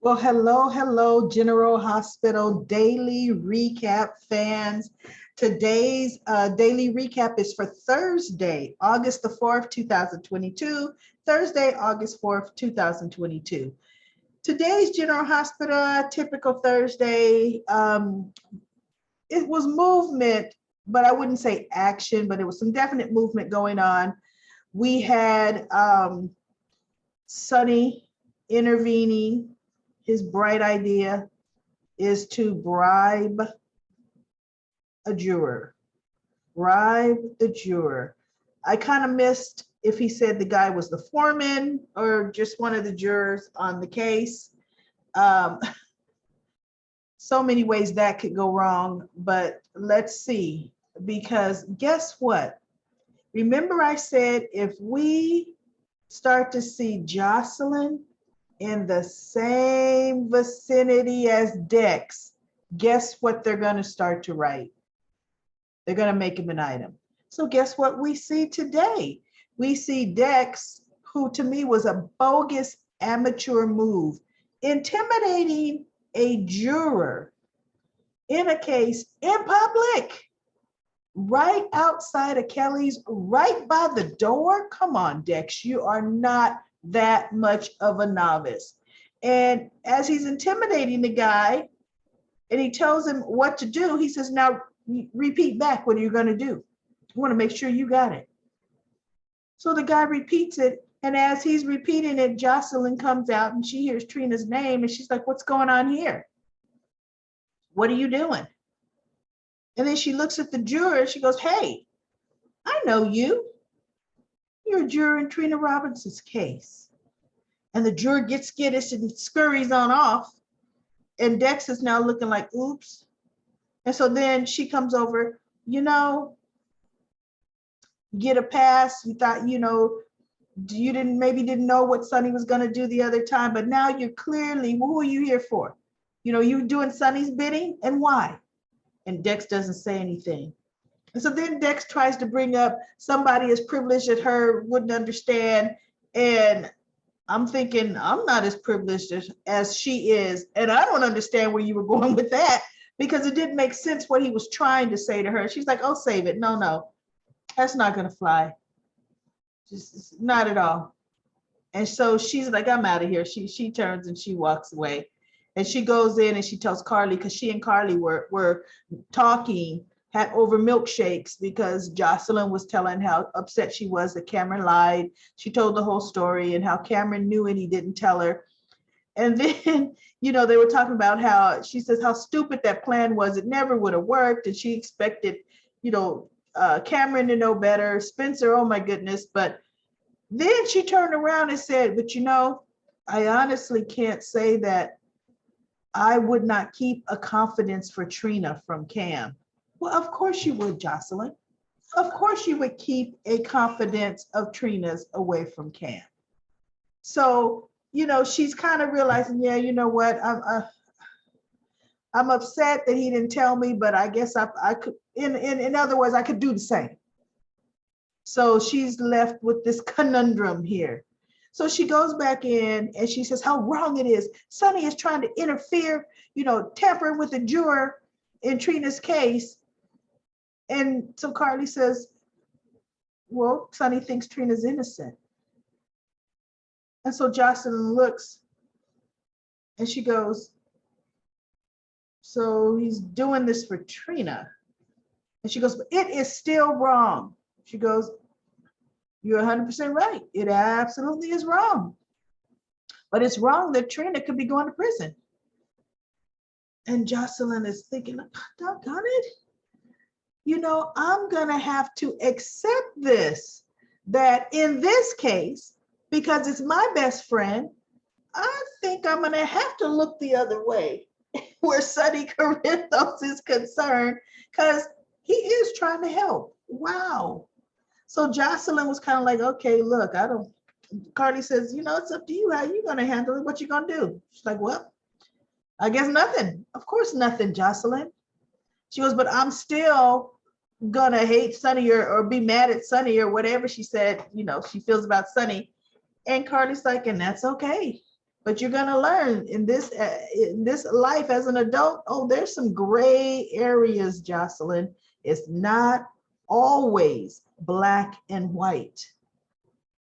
Well, hello, hello, General Hospital Daily Recap fans. Today's daily recap is for Thursday, August the 4th, 2022. Thursday, August 4th, 2022. Today's General Hospital, typical Thursday, it was movement, but I wouldn't say action, but it was some definite movement going on. We had Sonny intervening. His bright idea is to bribe a juror. Bribe the juror. I kind of missed if he said the guy was the foreman or just one of the jurors on the case. Um, so many ways that could go wrong, but let's see. Because guess what? Remember I said if we start to see Jocelyn in the same vicinity as Dex, guess what they're going to start to write? They're going to make him an item. So guess what we see today? We see Dex, who to me was a bogus amateur move, intimidating a juror in a case in public, right outside of Kelly's, right by the door. Come on, Dex, you are not that much of a novice. And as he's intimidating the guy and he tells him what to do, he says, now repeat back what are you going to do. I want to make sure you got it. So the guy repeats it. And as he's repeating it, Jocelyn comes out and she hears Trina's name and she's like, what's going on here? What are you doing? And then she looks at the juror and she goes, hey, I know you. You're a juror in Trina Robinson's case. And the juror gets skittish and scurries on off. And Dex is now looking like, oops. And so then she comes over, get a pass. You thought, you didn't know what Sonny was going to do the other time, but now you're clearly, who are you here for? You doing Sonny's bidding, and why? And Dex doesn't say anything. And so then Dex tries to bring up somebody as privileged as her wouldn't understand. And I'm thinking, I'm not as privileged as she is. And I don't understand where you were going with that because it didn't make sense what he was trying to say to her. She's like, oh, save it. No, that's not going to fly. Just not at all. And so she's like, I'm out of here. She turns and she walks away. And she goes in and she tells Carly, because she and Carly were talking over milkshakes because Jocelyn was telling how upset she was that Cameron lied. She told the whole story and how Cameron knew and he didn't tell her. And then, they were talking about how she says how stupid that plan was. It never would have worked. And she expected, Cameron to know better. Spencer, oh my goodness. But then she turned around and said, but I honestly can't say that I would not keep a confidence for Trina from Cam. Well, of course you would, Jocelyn. Of course you would keep a confidence of Trina's away from Cam. So, she's kind of realizing, yeah, you know what, I'm upset that he didn't tell me, but I guess I could, in other words, I could do the same. So she's left with this conundrum here. So she goes back in and she says how wrong it is. Sonny is trying to interfere, tampering with the juror in Trina's case. And so Carly says, well, Sonny thinks Trina's innocent. And so Jocelyn looks and she goes, so he's doing this for Trina. And she goes, but it is still wrong. She goes, you're 100% right. It absolutely is wrong. But it's wrong that Trina could be going to prison. And Jocelyn is thinking, doggone it. I'm going to have to accept this, that in this case, because it's my best friend, I think I'm going to have to look the other way where Sonny Corinthos is concerned, because he is trying to help. Wow. So Jocelyn was kind of like, okay, look, Carly says, it's up to you. How you going to handle it? What you going to do? She's like, well, I guess nothing. Of course, nothing, Jocelyn. She goes, but I'm still going to hate Sonny or be mad at Sonny or whatever she said, she feels about Sonny. And Carly's like, and that's okay. But you're going to learn in this life as an adult. Oh, there's some gray areas, Jocelyn. It's not always black and white.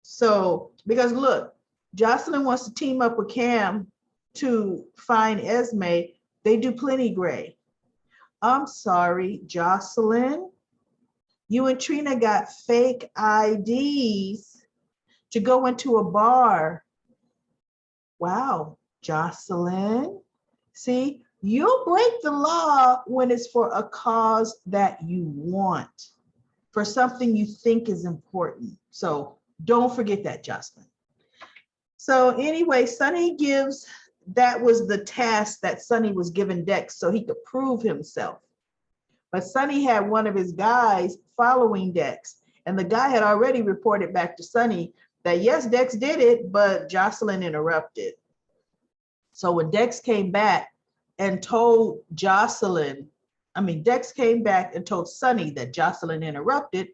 So, because look, Jocelyn wants to team up with Cam to find Esme. They do plenty gray. I'm sorry, Jocelyn. You and Trina got fake IDs to go into a bar. Wow, Jocelyn. See, you'll break the law when it's for a cause that you want, for something you think is important. So don't forget that, Jocelyn. So anyway, Sonny gives, that was the task that Sonny was given Dex so he could prove himself. But Sonny had one of his guys following Dex, and the guy had already reported back to Sonny that yes, Dex did it, but Jocelyn interrupted. So when Dex came back and told Jocelyn, Dex came back and told Sonny that Jocelyn interrupted.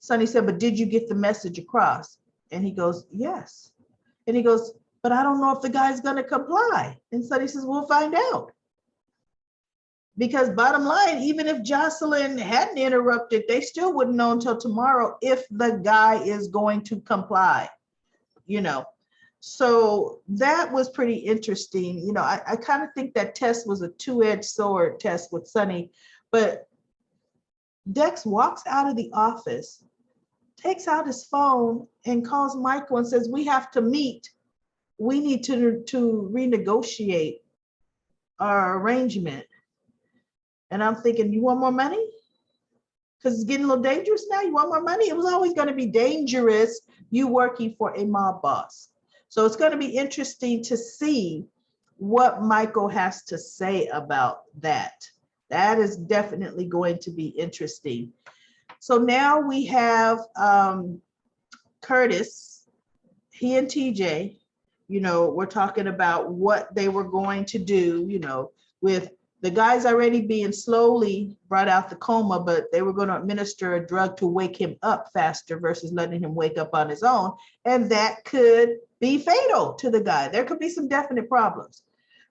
Sonny said, but did you get the message across? And he goes, yes. And he goes, but I don't know if the guy's going to comply. And Sonny says, we'll find out. Because bottom line, even if Jocelyn hadn't interrupted, they still wouldn't know until tomorrow if the guy is going to comply, you know. So that was pretty interesting. You know, I kind of think that test was a two-edged sword test with Sonny, but Dex walks out of the office, takes out his phone and calls Michael and says, we have to meet. We need to renegotiate our arrangement. And I'm thinking, you want more money? Because it's getting a little dangerous now. You want more money? It was always going to be dangerous, you working for a mob boss. So it's going to be interesting to see what Michael has to say about that. That is definitely going to be interesting. So now we have Curtis, he and TJ, you know, we're talking about what they were going to do, you know, with the guys already being slowly brought out the coma, but they were going to administer a drug to wake him up faster versus letting him wake up on his own. And that could be fatal to the guy. There could be some definite problems.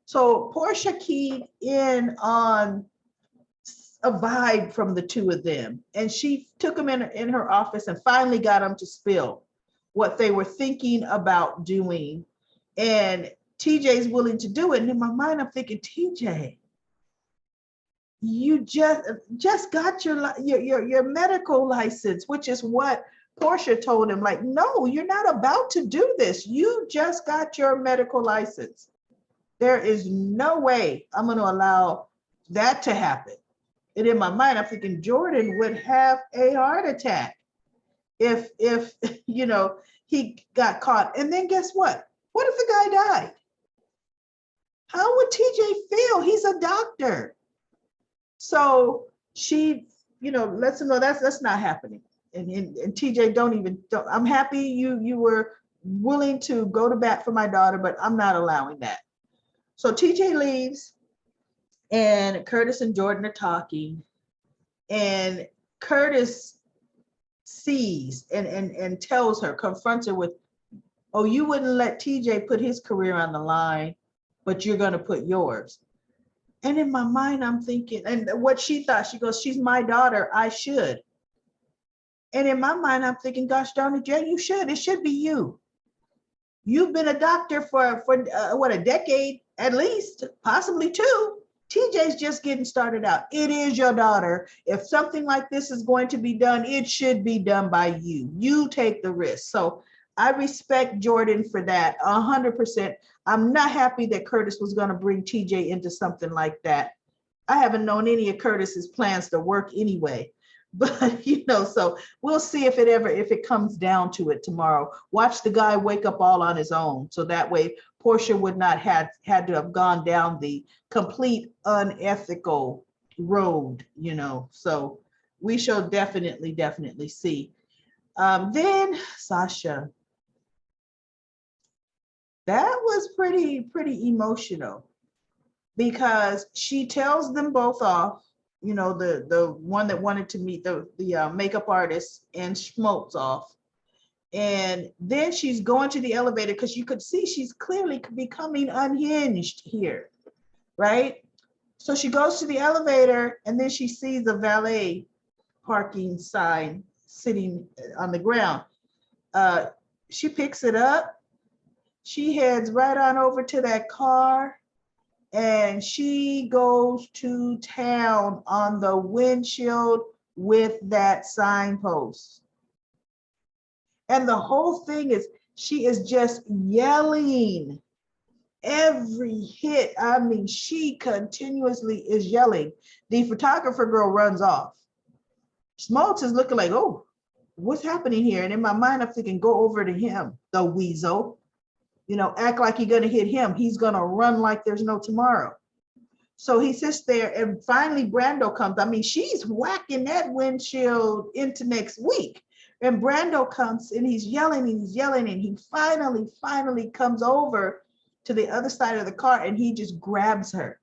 So Portia keyed in on a vibe from the two of them. And she took them in her office and finally got them to spill what they were thinking about doing. And TJ's willing to do it. And in my mind, I'm thinking, TJ, you just got your medical license, which is what Portia told him. Like, no, you're not about to do this. You just got your medical license. There is no way I'm going to allow that to happen. And in my mind, I'm thinking Jordan would have a heart attack if you know, he got caught. And then guess what? What if the guy died? How would TJ feel? He's a doctor. So she, you know, lets him know that's not happening. And TJ, I'm happy you were willing to go to bat for my daughter, but I'm not allowing that. So TJ leaves and Curtis and Jordan are talking, and Curtis sees and tells her, confronts her with, oh, you wouldn't let TJ put his career on the line, but you're going to put yours. And in my mind, I'm thinking, and what she thought, she goes, she's my daughter, I should. And in my mind, I'm thinking, gosh darn it, Jay, you should. It should be you. You've been a doctor for what, a decade at least, possibly two. TJ's just getting started out. It is your daughter. If something like this is going to be done, it should be done by you. You take the risk. So I respect Jordan for that 100%. I'm not happy that Curtis was going to bring TJ into something like that. I haven't known any of Curtis's plans to work anyway. But, you know, so we'll see if it comes down to it tomorrow. Watch the guy wake up all on his own. So that way Portia would not had to have gone down the complete unethical road, you know. So we shall definitely see. Then Sasha. That was pretty emotional because she tells them both off. You know, the one that wanted to meet the makeup artist and Schmaltz off. And then she's going to the elevator because you could see she's clearly becoming unhinged here, right? So she goes to the elevator and then she sees a valet parking sign sitting on the ground. She picks it up. She heads right on over to that car and she goes to town on the windshield with that signpost. And the whole thing is, she is just yelling every hit. I mean, she continuously is yelling. The photographer girl runs off. Smoltz is looking like, oh, what's happening here? And in my mind, I'm thinking, go over to him, the weasel. You know, act like you're going to hit him. He's going to run like there's no tomorrow. So he sits there and finally Brando comes. I mean, she's whacking that windshield into next week. And Brando comes and he's yelling and he finally comes over to the other side of the car and he just grabs her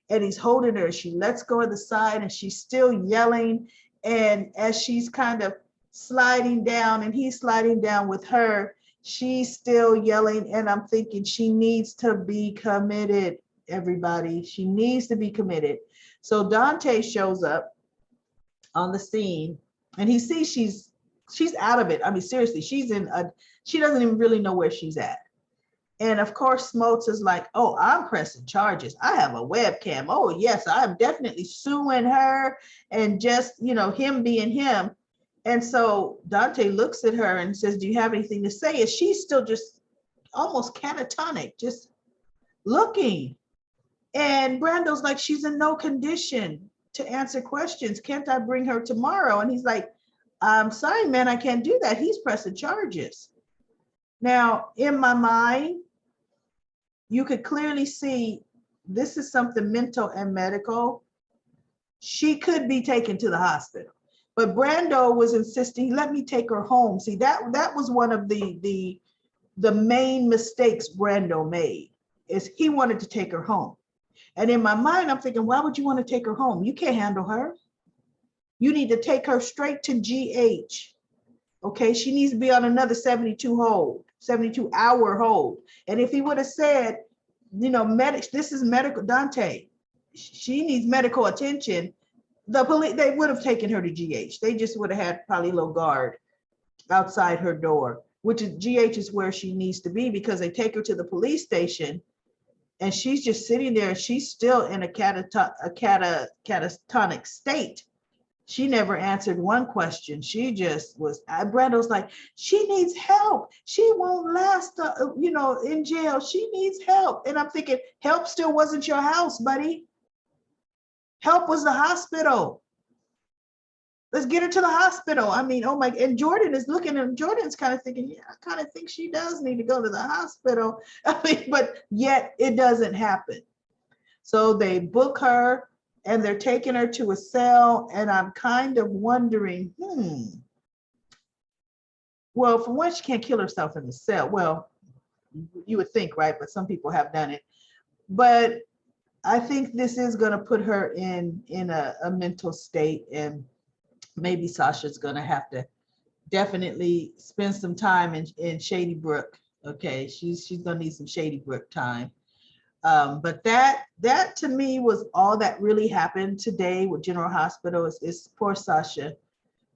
and he's holding her. She lets go of the side and she's still yelling. And as she's kind of sliding down and he's sliding down with her, she's still yelling. And I'm thinking she needs to be committed, everybody. She needs to be committed. So Dante shows up on the scene and he sees she's out of it. I mean, seriously, she doesn't even really know where she's at. And of course, Smoltz is like, oh, I'm pressing charges. I have a webcam. Oh, yes, I'm definitely suing her. And just, you know, him being him. And so Dante looks at her and says, do you have anything to say? And she's still just almost catatonic, just looking. And Brando's like, she's in no condition to answer questions. Can't I bring her tomorrow? And he's like, I'm sorry, man, I can't do that. He's pressing charges. Now, in my mind, you could clearly see this is something mental and medical. She could be taken to the hospital, but Brando was insisting, let me take her home. See, that was one of the main mistakes Brando made, is he wanted to take her home. And in my mind, I'm thinking, why would you want to take her home? You can't handle her. You need to take her straight to GH. Okay, she needs to be on another 72-hour hold. And if he would have said, you know, this is medical, Dante, she needs medical attention, the police, they would have taken her to GH. They just would have had probably a little guard outside her door, which is GH is where she needs to be, because they take her to the police station and she's just sitting there. She's still in a catatonic state. She never answered one question. She just was, Brando's like, she needs help. She won't last, in jail. She needs help. And I'm thinking, help still wasn't your house, buddy. Help was the hospital. Let's get her to the hospital. I mean, oh my, and Jordan is looking and Jordan's kind of thinking, yeah, I kind of think she does need to go to the hospital. I mean, but yet it doesn't happen. So they book her and they're taking her to a cell. And I'm kind of wondering, well, for one, she can't kill herself in the cell. Well, you would think, right? But some people have done it. But I think this is going to put her in a mental state, and maybe Sasha's going to have to definitely spend some time in Shady Brook. Okay, she's going to need some Shady Brook time. But that to me was all that really happened today with General Hospital. Is poor Sasha.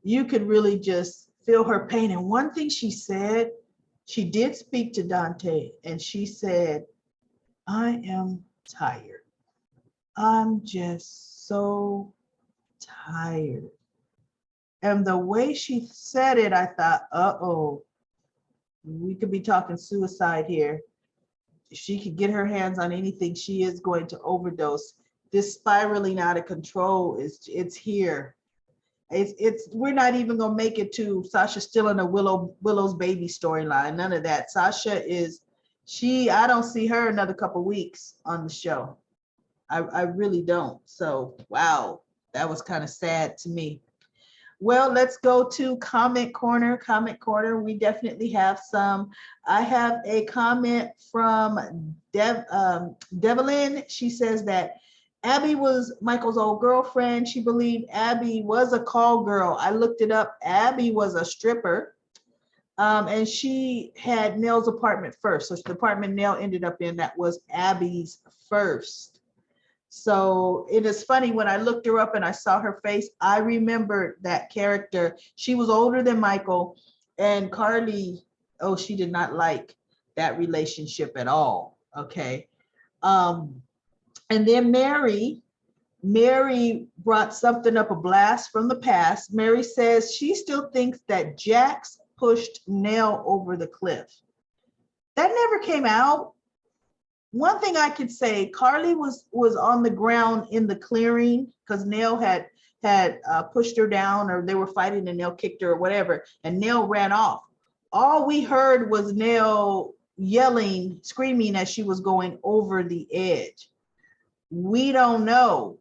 You could really just feel her pain. And one thing she said, she did speak to Dante, and she said, I am tired. I'm just so tired. And the way she said it, I thought, uh-oh, we could be talking suicide here. If she could get her hands on anything, she is going to overdose. This spiraling out of control it's here. We're not even gonna make it to Sasha still in a Willow's baby storyline. None of that. Sasha I don't see her another couple weeks on the show. I really don't. So wow, that was kind of sad to me. Well, let's go to comment corner. Comment corner, we definitely have some. I have a comment from Devlin. She says that Abby was Michael's old girlfriend. She believed Abby was a call girl. I looked it up. Abby was a stripper. And she had Nell's apartment first. So the apartment Nell ended up in, that was Abby's first. So it is funny, when I looked her up and I saw her face, I remembered that character. She was older than Michael, and Carly, oh, she did not like that relationship at all. Okay. Um, and then Mary brought something up, a blast from the past. Mary says she still thinks that Jax pushed Nell over the cliff. That never came out. One thing I could say, Carly was on the ground in the clearing because Nell had pushed her down, or they were fighting and Nell kicked her or whatever, and Nell ran off. All we heard was Nell yelling, screaming as she was going over the edge. We don't know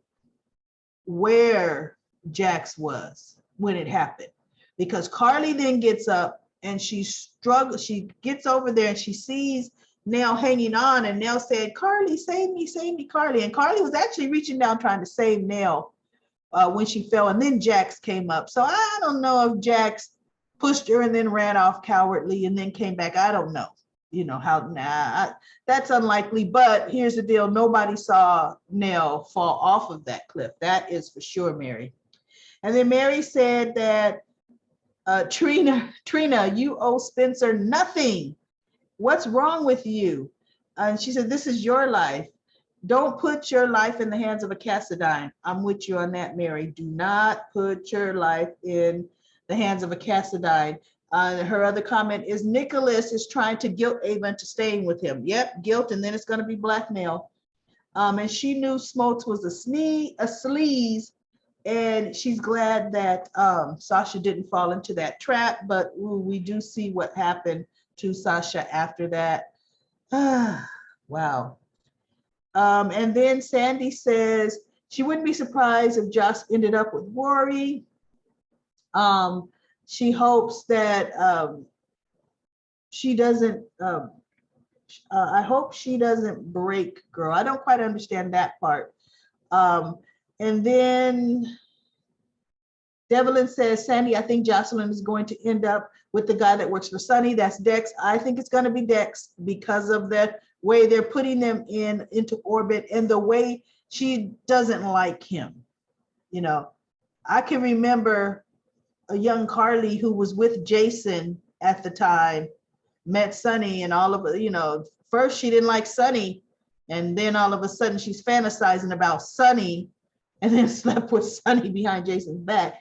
where Jax was when it happened, because Carly then gets up and she struggles. She gets over there and she sees Nell hanging on, and Nell said, "Carly, save me, Carly." And Carly was actually reaching down trying to save Nell when she fell, and then Jax came up. So I don't know if Jax pushed her and then ran off cowardly and then came back. I don't know. You know how, that's unlikely. But here's the deal: nobody saw Nell fall off of that cliff. That is for sure, Mary. And then Mary said that Trina, you owe Spencer nothing. What's wrong with you? And she said, this is your life. Don't put your life in the hands of a Cassadine. I'm with you on that, Mary. Do not put your life in the hands of a Cassadine. Her other comment is, Nicholas is trying to guilt Ava into staying with him. Yep, guilt, and then it's going to be blackmail. And she knew Smoltz was a sleaze, and she's glad that Sasha didn't fall into that trap. But we do see what happened to Sasha after that. Wow. And then Sandy says she wouldn't be surprised if Josh ended up with Rory. She hopes that she doesn't, I hope she doesn't break girl. I don't quite understand that part. And then Devlin says, Sandy, I think Jocelyn is going to end up with the guy that works for Sonny. That's Dex. I think it's going to be Dex because of the way they're putting them into orbit and the way she doesn't like him. You know, I can remember a young Carly who was with Jason at the time, met Sonny, and all of it, you know, first she didn't like Sonny, and then all of a sudden she's fantasizing about Sonny, and then slept with Sonny behind Jason's back.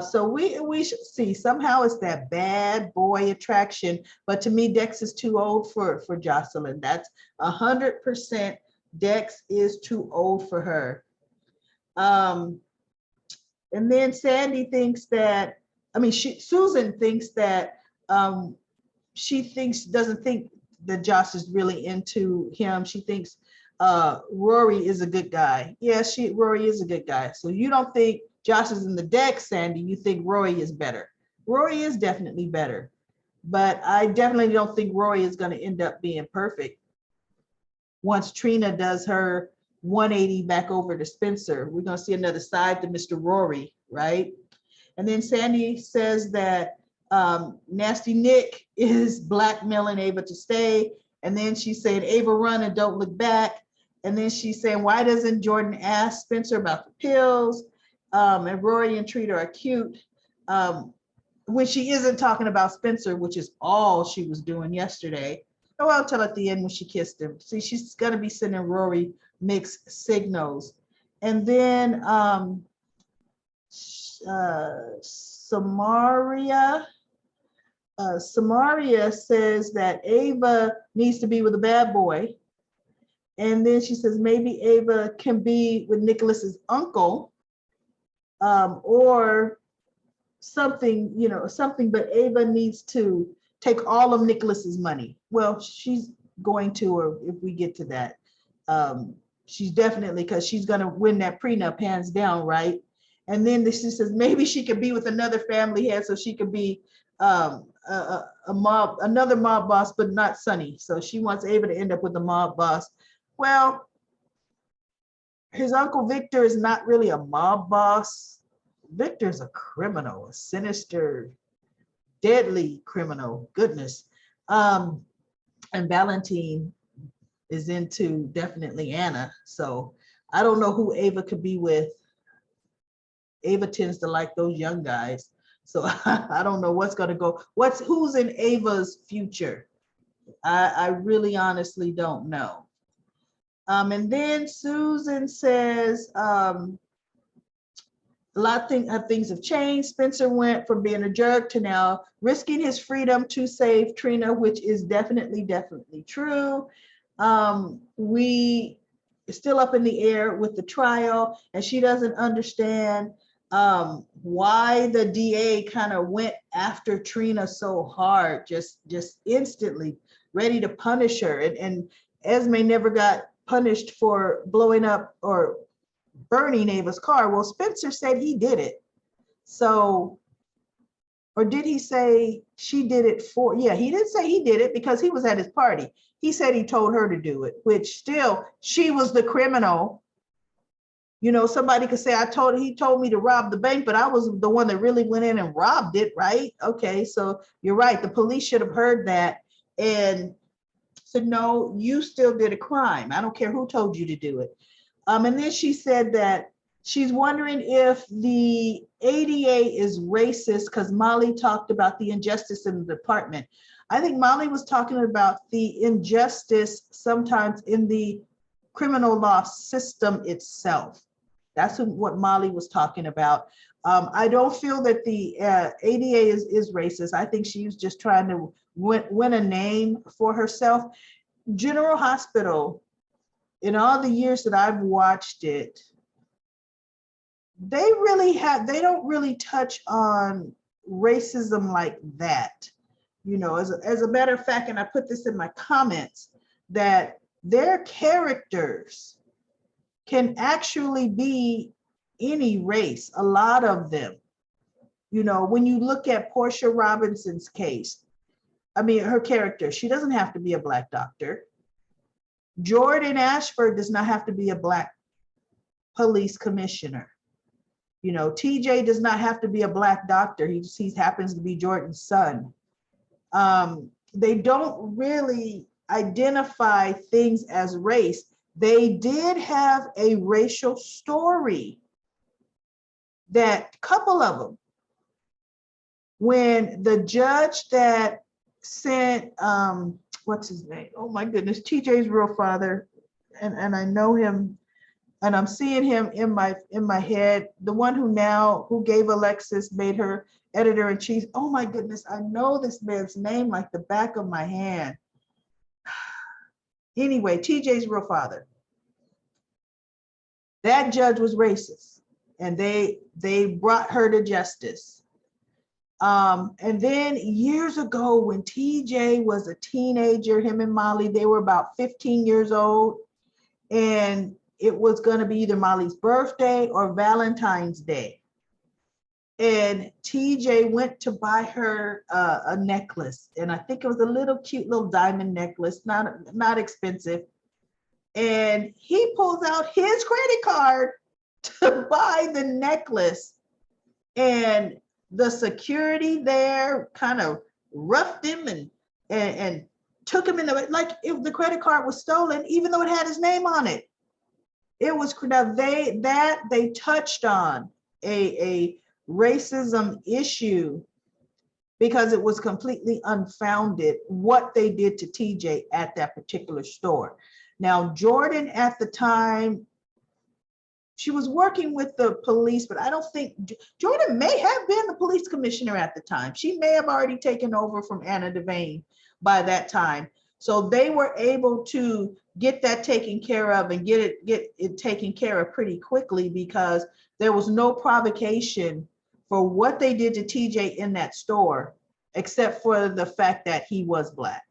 So we should see, somehow it's that bad boy attraction, but to me, Dex is too old for Jocelyn. That's 100%. Dex is too old for her. And then Sandy thinks that, Susan thinks that doesn't think that Josh is really into him. She thinks Rory is a good guy. Yeah, Rory is a good guy. So you don't think Josh is in the deck, Sandy. You think Rory is better. Rory is definitely better. But I definitely don't think Rory is going to end up being perfect. Once Trina does her 180 back over to Spencer, we're going to see another side to Mr. Rory, right? And then Sandy says that Nasty Nick is blackmailing Ava to stay. And then she said, Ava, run and don't look back. And then she's saying, why doesn't Jordan ask Spencer about the pills? And Rory and Trina are cute. When she isn't talking about Spencer, which is all she was doing yesterday. Oh, I'll tell at the end when she kissed him. See, she's going to be sending Rory mixed signals. And then Samaria says that Ava needs to be with a bad boy. And then she says maybe Ava can be with Nicholas's uncle, or something, but Ava needs to take all of Nicholas's money. Well, she's going to, or if we get to that, she's definitely, because she's going to win that prenup hands down, right? And then she says maybe she could be with another family head, so she could be another mob boss, but not Sonny. So she wants Ava to end up with the mob boss. Well, his uncle Victor is not really a mob boss. Victor's a criminal, a sinister deadly criminal, goodness. And Valentine is into definitely Anna. So I don't know who Ava could be with. Ava tends to like those young guys. So I don't know what's going to go. Who's in Ava's future? I really honestly don't know. And then Susan says, a lot of things have changed. Spencer went from being a jerk to now risking his freedom to save Trina, which is definitely true. We still up in the air with the trial, and she doesn't understand why the DA kind of went after Trina so hard, just instantly ready to punish her. And Esme never got punished for blowing up or burning Ava's car. Well, Spencer said he did it. So, or did he say she did it for? Yeah, he did say he did it because he was at his party. He said he told her to do it, which still, she was the criminal. You know, somebody could say, he told me to rob the bank, but I was the one that really went in and robbed it, right? Okay, so you're right. The police should have heard that and said, no, you still did a crime. I don't care who told you to do it. And then she said that she's wondering if the ADA is racist because Molly talked about the injustice in the department. I think Molly was talking about the injustice sometimes in the criminal law system itself. That's what Molly was talking about. I don't feel that the ADA is racist. I think she was just trying to win a name for herself. General Hospital, in all the years that I've watched it, they don't really touch on racism like that. You know, as a matter of fact, and I put this in my comments, that their characters can actually be any race, a lot of them. You know, when you look at Portia Robinson's case, I mean, her character, she doesn't have to be a Black doctor. Jordan Ashford does not have to be a Black police commissioner. You know, TJ does not have to be a Black doctor. He happens to be Jordan's son. They don't really identify things as race. They did have a racial story, that couple of them. When the judge that sent, what's his name? Oh my goodness, TJ's real father, and I know him, and I'm seeing him in my head. The one who gave Alexis, made her editor-in-chief. Oh my goodness, I know this man's name like the back of my hand. Anyway, TJ's real father. That judge was racist, and they brought her to justice. And then years ago, when TJ was a teenager, him and Molly, they were about 15 years old, and it was going to be either Molly's birthday or Valentine's Day. And TJ went to buy her a necklace, and I think it was a little cute little diamond necklace, not expensive. And he pulls out his credit card to buy the necklace, and the security there kind of roughed him and took him in the, like if the credit card was stolen, even though it had his name on it. It was, now they touched on a racism issue because it was completely unfounded what they did to TJ at that particular store. Now, Jordan at the time, she was working with the police, but I don't think, Jordan may have been the police commissioner at the time. She may have already taken over from Anna Devane by that time. So they were able to get that taken care of and get it taken care of pretty quickly, because there was no provocation for what they did to TJ in that store, except for the fact that he was Black,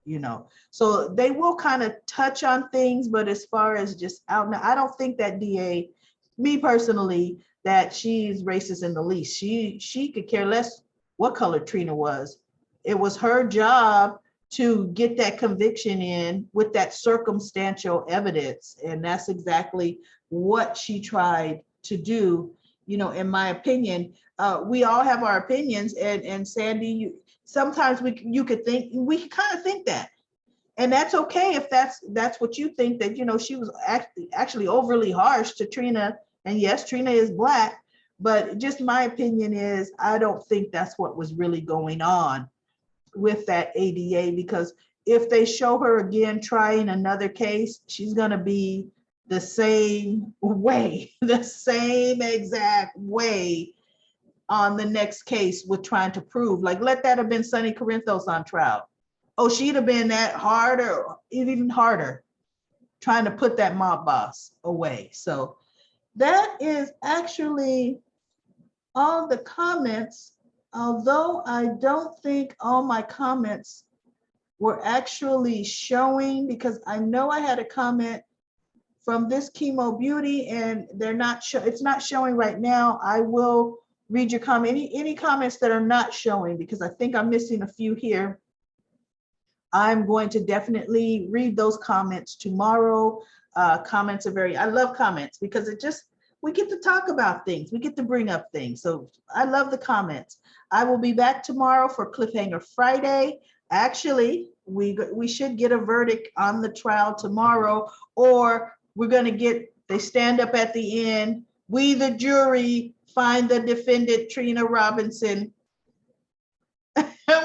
you know. So they will kind of touch on things, but as far as just out now, I don't think that DA, me personally, that she's racist in the least. She could care less what color Trina was. It was her job to get that conviction in with that circumstantial evidence, and that's exactly what she tried to do you know, in my opinion. We all have our opinions, and Sandy, sometimes you could think, we could kind of think that. And that's okay if that's what you think, that, you know, she was actually overly harsh to Trina. And yes, Trina is Black, but just my opinion is, I don't think that's what was really going on with that ADA, because if they show her again trying another case, she's going to be the same way, the same exact way on the next case with trying to prove. Like, let that have been Sonny Corinthos on trial. Oh, she'd have been that harder, even harder, trying to put that mob boss away. So that is actually all the comments, although I don't think all my comments were actually showing, because I know I had a comment from this Chemo Beauty and they're not it's not showing right now. I will read your comment, any comments that are not showing, because I think I'm missing a few here. I'm going to definitely read those comments tomorrow. Comments are I love comments, because it just, we get to talk about things. We get to bring up things. So I love the comments. I will be back tomorrow for Cliffhanger Friday. Actually, we should get a verdict on the trial tomorrow, or we're going to get, they stand up at the end. We, the jury, find the defendant, Trina Robinson.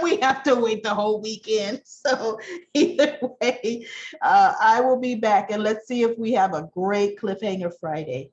We have to wait the whole weekend. So either way, I will be back, and let's see if we have a great Cliffhanger Friday.